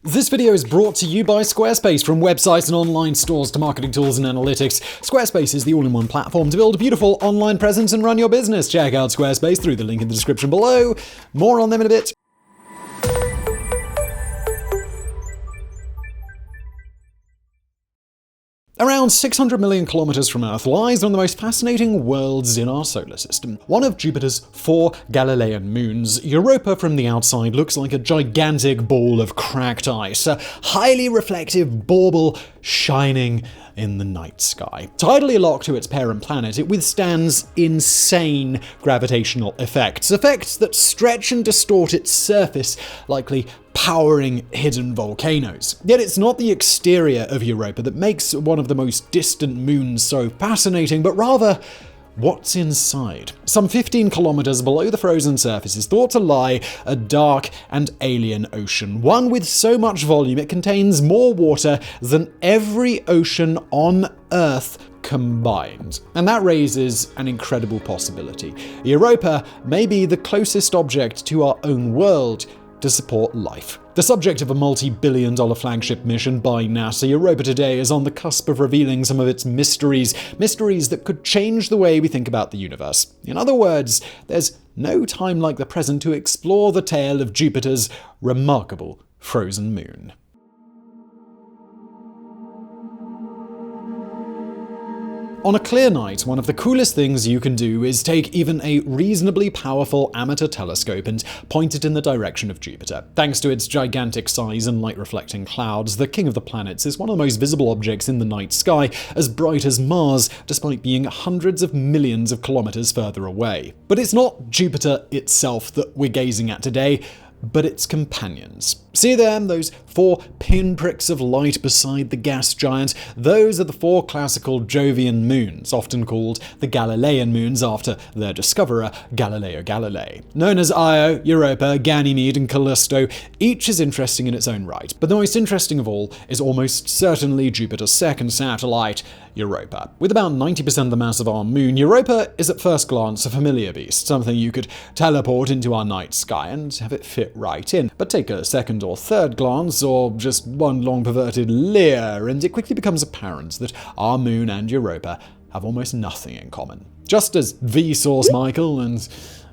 This video is brought to you by Squarespace. From websites and online stores to marketing tools and analytics, Squarespace is the all-in-one platform to build a beautiful online presence and run your business. Check out Squarespace through the link in the description below. More on them in a bit. Around 600 million kilometers from Earth lies one of the most fascinating worlds in our solar system. One of Jupiter's 4 Galilean moons, Europa from the outside looks like a gigantic ball of cracked ice, a highly reflective bauble shining in the night sky. Tidally locked to its parent planet, it withstands insane gravitational effects that stretch and distort its surface, likely powering hidden volcanoes. Yet it's not the exterior of Europa that makes one of the most distant moons so fascinating, but rather what's inside. Some 15 kilometers below the frozen surface is thought to lie a dark and alien ocean, one with so much volume it contains more water than every ocean on Earth combined. And that raises an incredible possibility. Europa may be the closest object to our own world to support life. The subject of a multi-billion-dollar flagship mission by NASA, Europa today is on the cusp of revealing some of its mysteries that could change the way we think about the universe. In other words, there's no time like the present to explore the tale of Jupiter's remarkable frozen moon. On a clear night, one of the coolest things you can do is take even a reasonably powerful amateur telescope and point it in the direction of Jupiter. Thanks to its gigantic size and light-reflecting clouds, the king of the planets is one of the most visible objects in the night sky, as bright as Mars, despite being hundreds of millions of kilometers further away. But it's not Jupiter itself that we're gazing at today, but its companions. See them, those 4 pinpricks of light beside the gas giant? Those are the 4 classical Jovian moons, often called the Galilean moons after their discoverer, Galileo Galilei. Known as Io, Europa, Ganymede, and Callisto, each is interesting in its own right. But the most interesting of all is almost certainly Jupiter's second satellite, Europa. With about 90% of the mass of our moon, Europa is at first glance a familiar beast, something you could teleport into our night sky and have it fit right in. But take a second or third glance, or just one long perverted leer, and it quickly becomes apparent that our moon and Europa have almost nothing in common. Just as Vsauce Michael and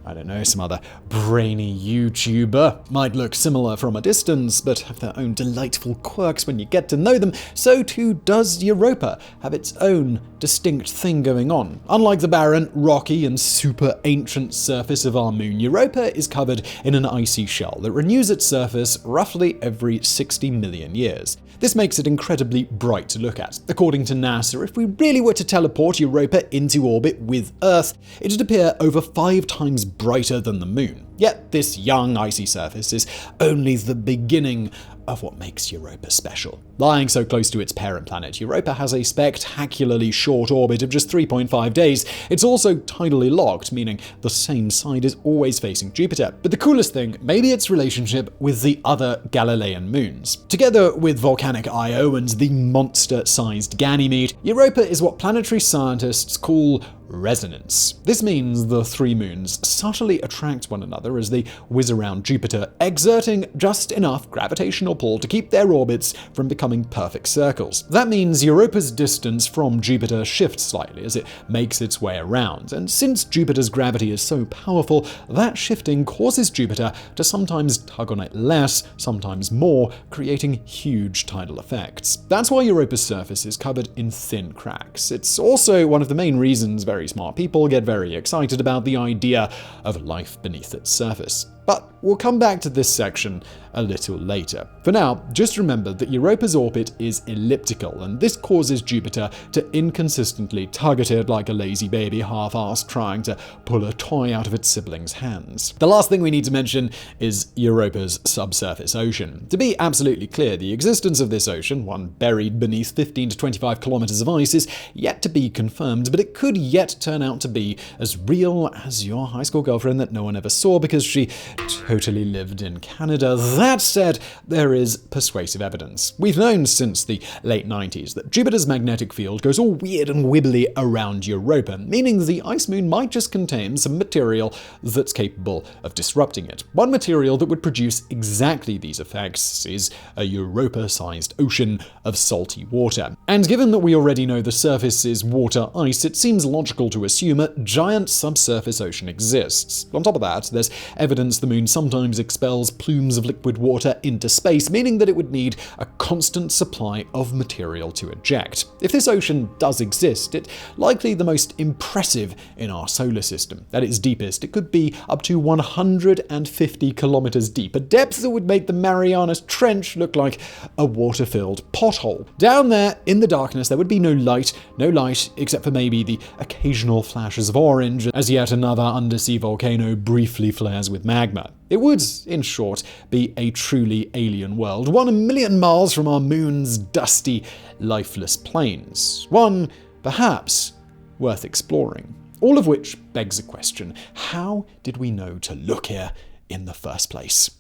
I don't know, some other brainy YouTuber might look similar from a distance, but have their own delightful quirks when you get to know them, so too does Europa have its own distinct thing going on. Unlike the barren, rocky, and super ancient surface of our moon, Europa is covered in an icy shell that renews its surface roughly every 60 million years. This makes it incredibly bright to look at. According to NASA, if we really were to teleport Europa into orbit with Earth, it'd appear over 5 times brighter than the moon. Yet this young, icy surface is only the beginning of what makes Europa special. Lying so close to its parent planet, Europa has a spectacularly short orbit of just 3.5 days. It's also tidally locked, meaning the same side is always facing Jupiter. But the coolest thing may be its relationship with the other Galilean moons. Together with volcanic Io and the monster-sized Ganymede, Europa is what planetary scientists call resonance. This means the 3 moons subtly attract one another as they whiz around Jupiter, exerting just enough gravitational pull to keep their orbits from becoming perfect circles. That means Europa's distance from Jupiter shifts slightly as it makes its way around, and since Jupiter's gravity is so powerful, that shifting causes Jupiter to sometimes tug on it less, sometimes more, creating huge tidal effects. That's why Europa's surface is covered in thin cracks. It's also one of the main reasons very smart people get very excited about the idea of life beneath its surface. But we'll come back to this section a little later. For now, just remember that Europa's orbit is elliptical, and this causes Jupiter to inconsistently tug at it like a lazy baby half-assed trying to pull a toy out of its sibling's hands. The last thing we need to mention is Europa's subsurface ocean. To be absolutely clear, the existence of this ocean, one buried beneath 15 to 25 kilometers of ice, is yet to be confirmed, but it could yet turn out to be as real as your high school girlfriend that no one ever saw because she totally lived in Canada. That said, there is persuasive evidence. We've known since the late 90s that Jupiter's magnetic field goes all weird and wibbly around Europa, meaning the ice moon might just contain some material that's capable of disrupting it. One material that would produce exactly these effects is a Europa-sized ocean of salty water. And given that we already know the surface is water ice, it seems logical to assume a giant subsurface ocean exists. On top of that, there's evidence the moon sometimes expels plumes of liquid water into space, meaning that it would need a constant supply of material to eject. If this ocean does exist, it's likely the most impressive in our solar system. At its deepest, it could be up to 150 kilometers deep, a depth that would make the Marianas Trench look like a water-filled pothole. Down there, in the darkness, there would be no light except for maybe the occasional flashes of orange as yet another undersea volcano briefly flares with magma. It would, in short, be a truly alien world, 1 million miles from our moon's dusty, lifeless plains. One, perhaps, worth exploring. All of which begs a question: how did we know to look here in the first place?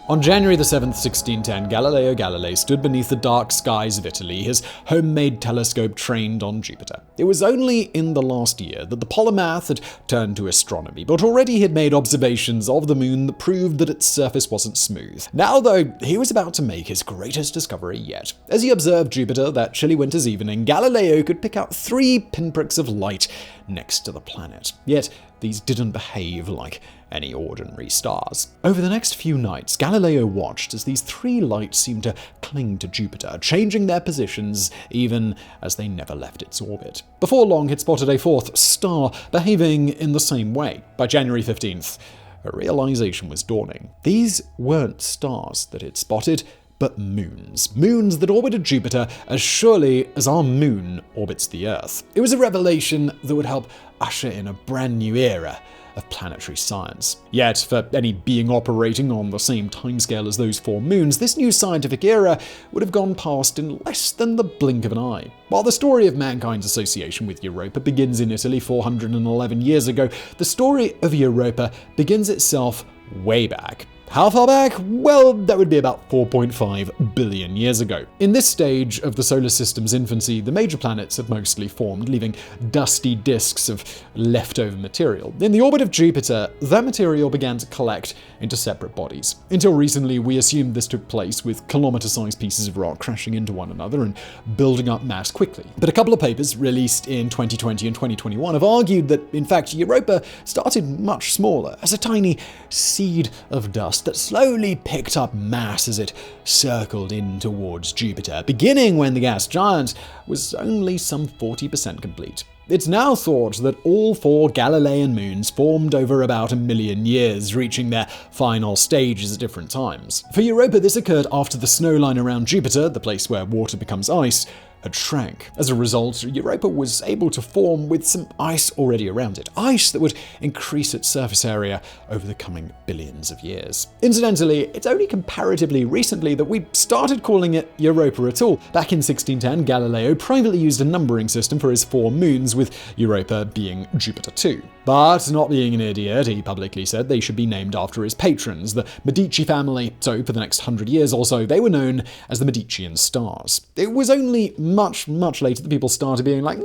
On January 7, 1610, Galileo Galilei stood beneath the dark skies of Italy, his homemade telescope trained on Jupiter. It was only in the last year that the polymath had turned to astronomy, but already he had made observations of the moon that proved that its surface wasn't smooth. Now, though, he was about to make his greatest discovery yet. As he observed Jupiter that chilly winter's evening, Galileo could pick out 3 pinpricks of light next to the planet. Yet, these didn't behave like any ordinary stars. Over the next few nights, Galileo watched as these 3 lights seemed to cling to Jupiter, changing their positions even as they never left its orbit. Before long, he'd spotted a 4th star behaving in the same way. By January 15th, a realization was dawning. These weren't stars that he'd spotted, but moons. Moons that orbited Jupiter as surely as our moon orbits the Earth. It was a revelation that would help usher in a brand new era of planetary science. Yet, for any being operating on the same timescale as those 4 moons, this new scientific era would have gone past in less than the blink of an eye. While the story of mankind's association with Europa begins in Italy 411 years ago, the story of Europa begins itself way back. How far back? Well, that would be about 4.5 billion years ago. In this stage of the solar system's infancy, the major planets had mostly formed, leaving dusty disks of leftover material. In the orbit of Jupiter, that material began to collect into separate bodies. Until recently, we assumed this took place with kilometer-sized pieces of rock crashing into one another and building up mass quickly. But a couple of papers released in 2020 and 2021 have argued that, in fact, Europa started much smaller, as a tiny seed of dust that slowly picked up mass as it circled in towards Jupiter, beginning when the gas giant was only some 40% complete. It's now thought that all 4 Galilean moons formed over about 1 million years, reaching their final stages at different times. For Europa, this occurred after the snow line around Jupiter, the place where water becomes ice, had shrank. As a result, Europa was able to form with some ice already around it, ice that would increase its surface area over the coming billions of years. Incidentally, it's only comparatively recently that we started calling it Europa at all. Back in 1610, Galileo privately used a numbering system for his 4 moons, with Europa being Jupiter 2. But not being an idiot, he publicly said they should be named after his patrons, the Medici family, so for the next 100 years or so, they were known as the Medicean stars. It was only much later that people started being like,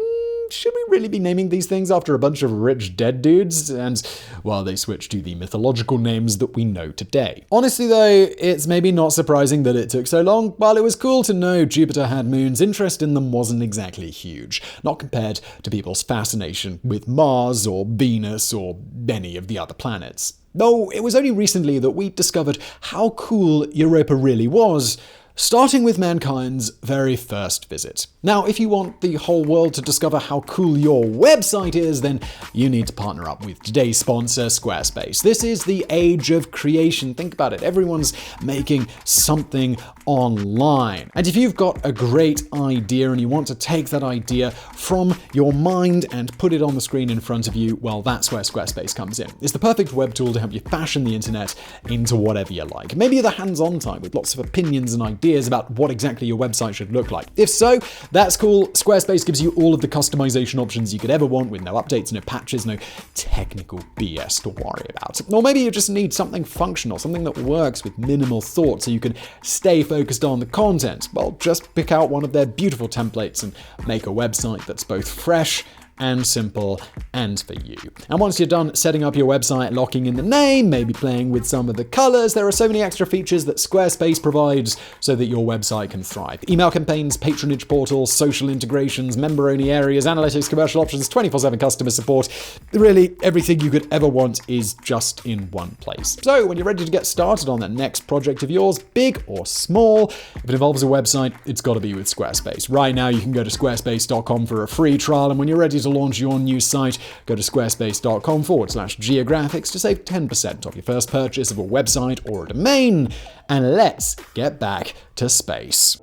should we really be naming these things after a bunch of rich dead dudes? And, well, they switched to the mythological names that we know today. Honestly, though, it's maybe not surprising that it took so long. While it was cool to know Jupiter had moons, interest in them wasn't exactly huge, not compared to people's fascination with Mars or Venus or any of the other planets. Though it was only recently that we discovered how cool Europa really was, starting with mankind's very first visit. Now, if you want the whole world to discover how cool your website is, then you need to partner up with today's sponsor, Squarespace. This is the age of creation. Think about it. Everyone's making something online. And if you've got a great idea and you want to take that idea from your mind and put it on the screen in front of you, well, that's where Squarespace comes in. It's the perfect web tool to help you fashion the internet into whatever you like. Maybe the hands-on type with lots of opinions and ideas ideas about what exactly your website should look like? If so, that's cool. Squarespace gives you all of the customization options you could ever want with no updates, no patches, no technical BS to worry about. Or maybe you just need something functional, something that works with minimal thought so you can stay focused on the content. Well, just pick out one of their beautiful templates and make a website that's both fresh and simple and for you. And once you're done setting up your website, locking in the name, maybe playing with some of the colors, there are so many extra features that Squarespace provides so that your website can thrive. Email campaigns, patronage portals, social integrations, member-only areas, analytics, commercial options, 24/7 customer support. Really, everything you could ever want is just in one place. So when you're ready to get started on that next project of yours, big or small, if it involves a website, it's got to be with Squarespace. Right now, you can go to squarespace.com for a free trial, and when you're ready to launch your new site, go to squarespace.com/geographics to save 10% off your first purchase of a website or a domain. And let's get back to space.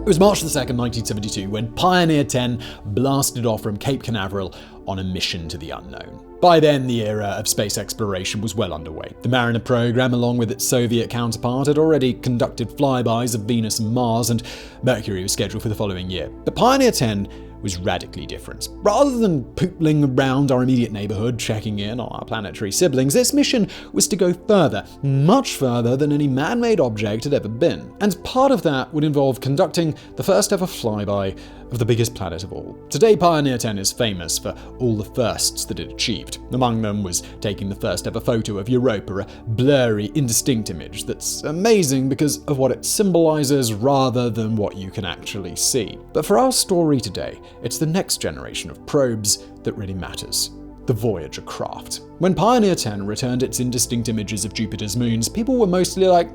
It was March 2nd, 1972, when Pioneer 10 blasted off from Cape Canaveral on a mission to the unknown. By then, the era of space exploration was well underway. The Mariner program, along with its Soviet counterpart, had already conducted flybys of Venus and Mars, and Mercury was scheduled for the following year. But Pioneer 10 was radically different. Rather than pootling around our immediate neighborhood, checking in on our planetary siblings, this mission was to go further, much further than any man-made object had ever been. And part of that would involve conducting the first ever flyby of the biggest planet of all. Today, Pioneer 10 is famous for all the firsts that it achieved. Among them was taking the first ever photo of Europa, a blurry, indistinct image that's amazing because of what it symbolizes rather than what you can actually see. But for our story today, it's the next generation of probes that really matters. The Voyager craft. When Pioneer 10 returned its indistinct images of Jupiter's moons, people were mostly like,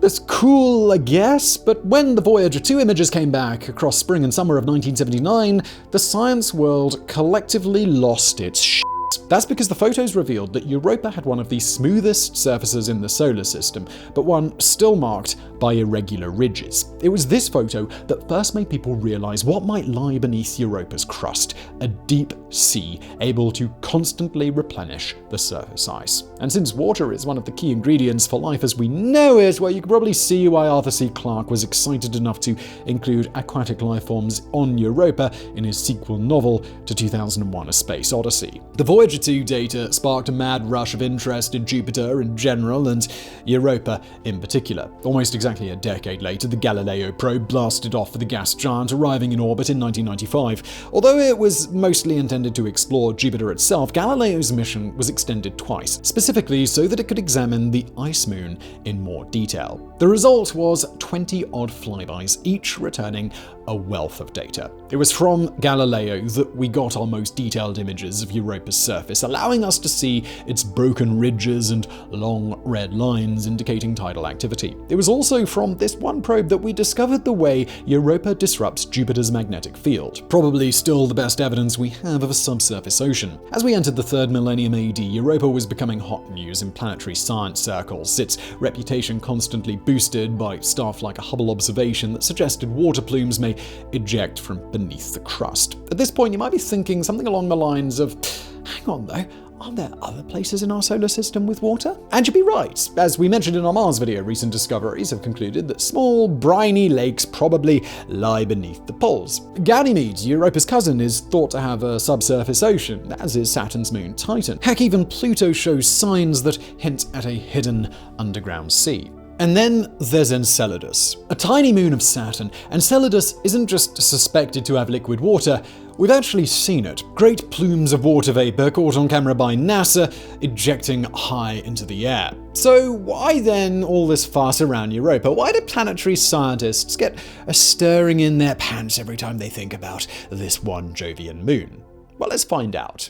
that's cool, I guess, but when the Voyager 2 images came back across spring and summer of 1979, the science world collectively lost its shit. That's because the photos revealed that Europa had one of the smoothest surfaces in the solar system, but one still marked by irregular ridges. It was this photo that first made people realize what might lie beneath Europa's crust, a deep sea able to constantly replenish the surface ice. And since water is one of the key ingredients for life as we know it, well, you can probably see why Arthur C. Clarke was excited enough to include aquatic life forms on Europa in his sequel novel to 2001: A Space Odyssey. The Voyager 2 data sparked a mad rush of interest in Jupiter in general and Europa in particular. Almost exactly a decade later, the Galileo probe blasted off for the gas giant, arriving in orbit in 1995. Although it was mostly intended to explore Jupiter itself, Galileo's mission was extended twice, specifically so that it could examine the ice moon in more detail. The result was 20-odd flybys, each returning a wealth of data. It was from Galileo that we got our most detailed images of Europa's surface, allowing us to see its broken ridges and long red lines indicating tidal activity. It was also from this one probe that we discovered the way Europa disrupts Jupiter's magnetic field, probably still the best evidence we have of a subsurface ocean. As we entered the 3rd millennium AD, Europa was becoming hot news in planetary science circles, its reputation constantly boosted by stuff like a Hubble observation that suggested water plumes may eject from beneath the crust. At this point, you might be thinking something along the lines of, hang on though, aren't there other places in our solar system with water? And you'd be right. As we mentioned in our Mars video, recent discoveries have concluded that small, briny lakes probably lie beneath the poles. Ganymede, Europa's cousin, is thought to have a subsurface ocean, as is Saturn's moon Titan. Heck, even Pluto shows signs that hint at a hidden underground sea. And then there's Enceladus, a tiny moon of Saturn. Enceladus isn't just suspected to have liquid water, we've actually seen it. Great plumes of water vapor caught on camera by NASA, ejecting high into the air. So why then all this fuss around Europa? Why do planetary scientists get a stirring in their pants every time they think about this one Jovian moon? Well, let's find out.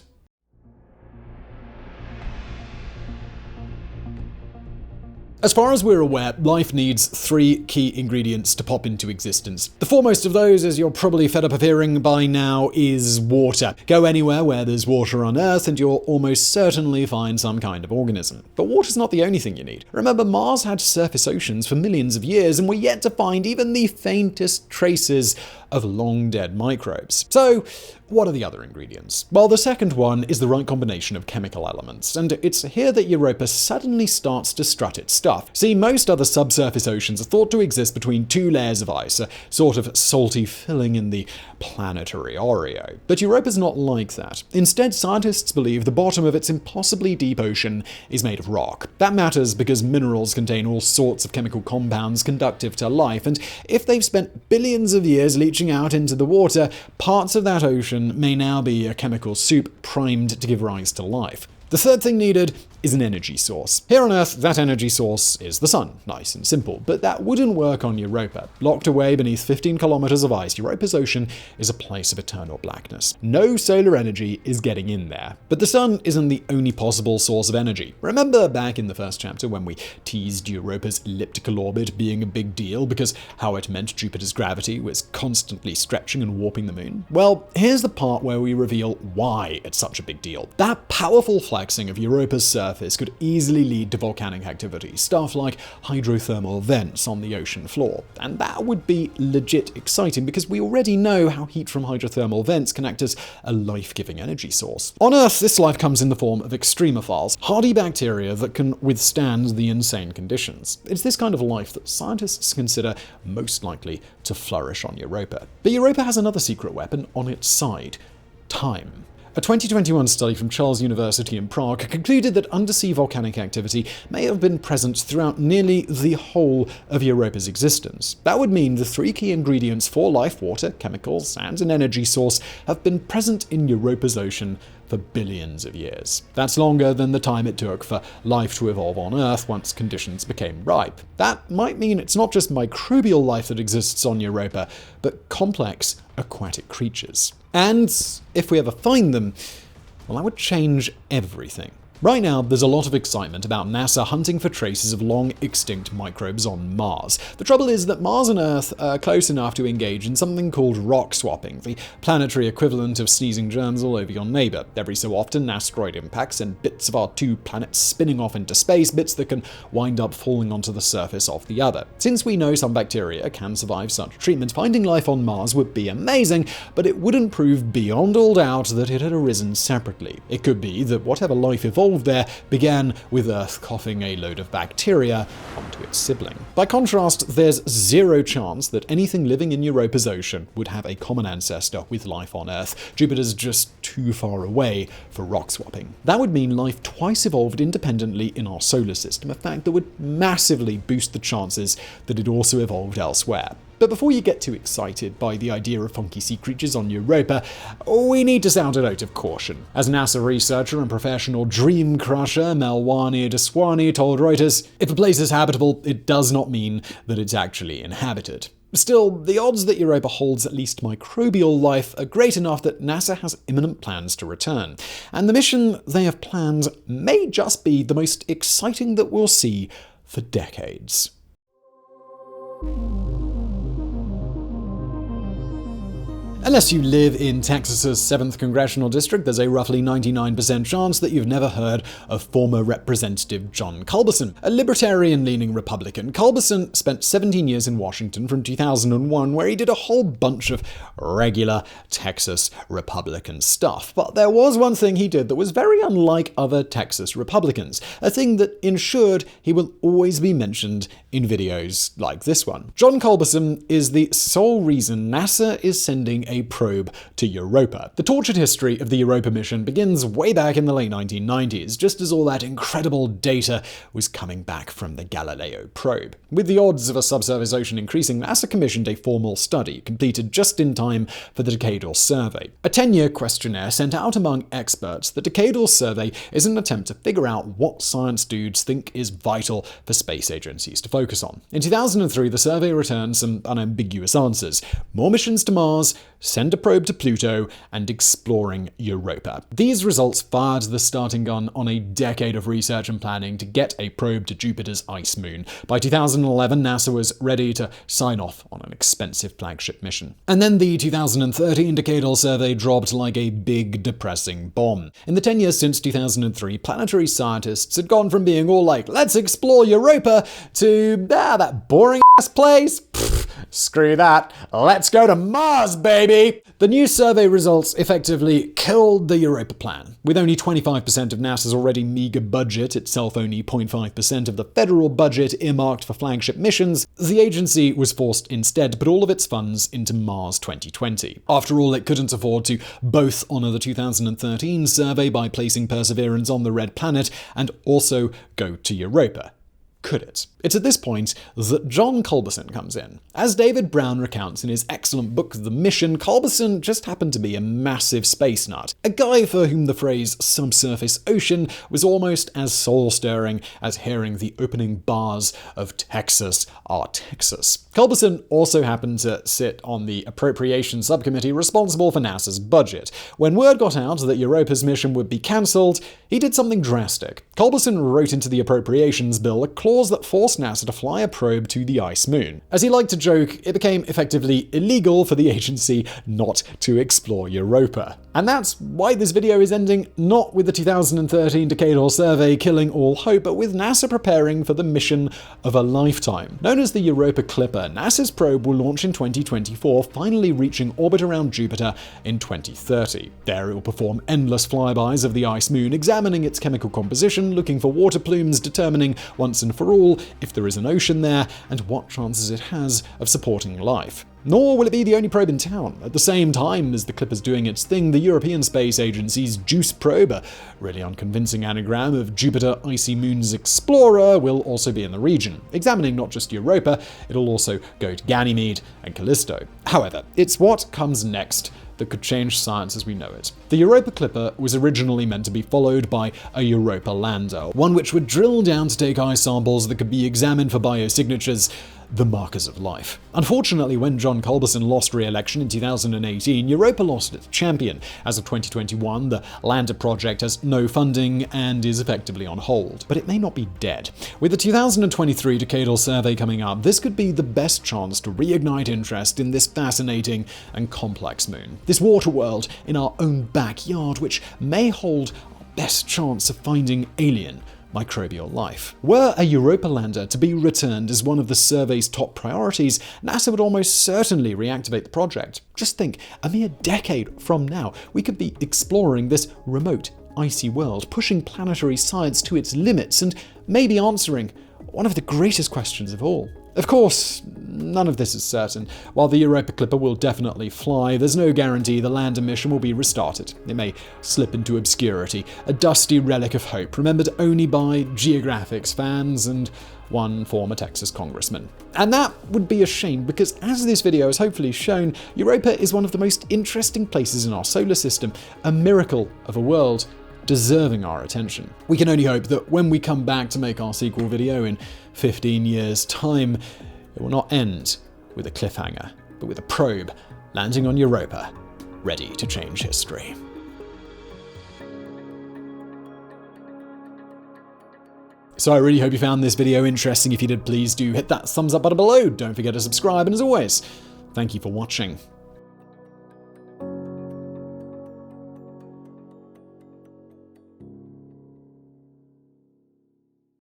As far as we're aware, life needs 3 key ingredients to pop into existence. The foremost of those, as you're probably fed up of hearing by now, is water. Go anywhere where there's water on Earth and you'll almost certainly find some kind of organism. But water's not the only thing you need. Remember, Mars had surface oceans for millions of years, and we're yet to find even the faintest traces of long-dead microbes. So, what are the other ingredients? Well, the second one is the right combination of chemical elements, and it's here that Europa suddenly starts to strut its stuff. See, most other subsurface oceans are thought to exist between two layers of ice, a sort of salty filling in the planetary Oreo. But Europa's not like that. Instead, scientists believe the bottom of its impossibly deep ocean is made of rock. That matters because minerals contain all sorts of chemical compounds conductive to life, and if they've spent billions of years leaching out into the water, parts of that ocean may now be a chemical soup primed to give rise to life. The third thing needed is an energy source. Here on Earth, that energy source is the sun. Nice and simple. But that wouldn't work on Europa. Locked away beneath 15 kilometers of ice, Europa's ocean is a place of eternal blackness. No solar energy is getting in there. But the sun isn't the only possible source of energy. Remember back in the first chapter when we teased Europa's elliptical orbit being a big deal because how it meant Jupiter's gravity was constantly stretching and warping the moon? Well, here's the part where we reveal why it's such a big deal. That powerful flexing of Europa's surface could easily lead to volcanic activity, stuff like hydrothermal vents on the ocean floor. And that would be legit exciting because we already know how heat from hydrothermal vents can act as a life-giving energy source. On Earth, this life comes in the form of extremophiles, hardy bacteria that can withstand the insane conditions. It's this kind of life that scientists consider most likely to flourish on Europa. But Europa has another secret weapon on its side: time. A 2021 study from Charles University in Prague concluded that undersea volcanic activity may have been present throughout nearly the whole of Europa's existence. That would mean the three key ingredients for life, water, chemicals, and an energy source, have been present in Europa's ocean for billions of years. That's longer than the time it took for life to evolve on Earth once conditions became ripe. That might mean it's not just microbial life that exists on Europa, but complex aquatic creatures. And if we ever find them, well, that would change everything. Right now, there's a lot of excitement about NASA hunting for traces of long-extinct microbes on Mars. The trouble is that Mars and Earth are close enough to engage in something called rock swapping, the planetary equivalent of sneezing germs all over your neighbor. Every so often, asteroid impacts send bits of our two planets spinning off into space, bits that can wind up falling onto the surface of the other. Since we know some bacteria can survive such treatment, finding life on Mars would be amazing, but it wouldn't prove beyond all doubt that it had arisen separately. It could be that whatever life evolved there began with Earth coughing a load of bacteria onto its sibling. By contrast, there's zero chance that anything living in Europa's ocean would have a common ancestor with life on Earth. Jupiter's just too far away for rock swapping. That would mean life twice evolved independently in our solar system, a fact that would massively boost the chances that it also evolved elsewhere. But before you get too excited by the idea of funky sea creatures on Europa, we need to sound a note of caution. As NASA researcher and professional dream crusher Melwani Deswani told Reuters, if a place is habitable, it does not mean that it's actually inhabited. Still, the odds that Europa holds at least microbial life are great enough that NASA has imminent plans to return. And the mission they have planned may just be the most exciting that we'll see for decades. Unless you live in Texas's 7th Congressional District, there's a roughly 99% chance that you've never heard of former Representative John Culberson. A libertarian-leaning Republican, Culberson spent 17 years in Washington from 2001, where he did a whole bunch of regular Texas Republican stuff. But there was one thing he did that was very unlike other Texas Republicans, a thing that ensured he will always be mentioned in videos like this one. John Culberson is the sole reason NASA is sending a probe to Europa. The tortured history of the Europa mission begins way back in the late 1990s, just as all that incredible data was coming back from the Galileo probe. With the odds of a subsurface ocean increasing, NASA commissioned a formal study, completed just in time for the Decadal Survey. A 10-year questionnaire sent out among experts. The Decadal Survey is an attempt to figure out what science dudes think is vital for space agencies to focus on. In 2003, the survey returned some unambiguous answers: more missions to Mars, send a probe to Pluto, and exploring Europa. These results fired the starting gun on a decade of research and planning to get a probe to Jupiter's ice moon. By 2011, NASA was ready to sign off on an expensive flagship mission. And then the 2013 Decadal Survey dropped like a big, depressing bomb. In the 10 years since 2003, planetary scientists had gone from being all like, let's explore Europa, to that boring place? Pfft, screw that. Let's go to Mars, baby! The new survey results effectively killed the Europa plan. With only 25% of NASA's already meager budget, itself only 0.5% of the federal budget earmarked for flagship missions, the agency was forced instead to put all of its funds into Mars 2020. After all, it couldn't afford to both honor the 2013 survey by placing Perseverance on the red planet and also go to Europa. Could it? It's at this point that John Culberson comes in. As David Brown recounts in his excellent book The Mission, Culberson just happened to be a massive space nut. A guy for whom the phrase subsurface ocean was almost as soul-stirring as hearing the opening bars of Texas are Texas. Culberson also happened to sit on the appropriations subcommittee responsible for NASA's budget. When word got out that Europa's mission would be cancelled, he did something drastic. Culberson wrote into the appropriations bill a clause that forced NASA to fly a probe to the ice moon. As he liked to joke, it became effectively illegal for the agency not to explore Europa. And that's why this video is ending not with the 2013 decadal survey killing all hope, but with NASA preparing for the mission of a lifetime. Known as the Europa Clipper, NASA's probe will launch in 2024, finally reaching orbit around Jupiter in 2030. There it will perform endless flybys of the ice moon, examining its chemical composition, looking for water plumes, determining once and for all if there is an ocean there and what chances it has of supporting life. Nor will it be the only probe in town. At the same time as the Clipper's doing its thing, the European Space Agency's JUICE probe, a really unconvincing anagram of Jupiter Icy Moons Explorer, will also be in the region. Examining not just Europa, it'll also go to Ganymede and Callisto. However, it's what comes next that could change science as we know it. The Europa Clipper was originally meant to be followed by a Europa lander, one which would drill down to take ice samples that could be examined for biosignatures, the markers of life. Unfortunately, when John Culberson lost re-election in 2018, Europa lost its champion. As of 2021, the lander project has no funding and is effectively on hold. But it may not be dead. With the 2023 decadal survey coming up, this could be the best chance to reignite interest in this fascinating and complex moon. This water world in our own backyard, which may hold our best chance of finding alien microbial life. Were a Europa lander to be returned as one of the survey's top priorities, NASA would almost certainly reactivate the project. Just think, a mere decade from now, we could be exploring this remote, icy world, pushing planetary science to its limits and maybe answering one of the greatest questions of all. Of course, none of this is certain. While the Europa Clipper will definitely fly, there's no guarantee the lander mission will be restarted. It may slip into obscurity, a dusty relic of hope, remembered only by geographics fans and one former Texas congressman. And that would be a shame because, as this video has hopefully shown, Europa is one of the most interesting places in our solar system, a miracle of a world deserving our attention. We can only hope that when we come back to make our sequel video in 15 years' time, it will not end with a cliffhanger, but with a probe landing on Europa, ready to change history. So I really hope you found this video interesting. If you did, please do hit that thumbs up button below. Don't forget to subscribe, and as always, thank you for watching.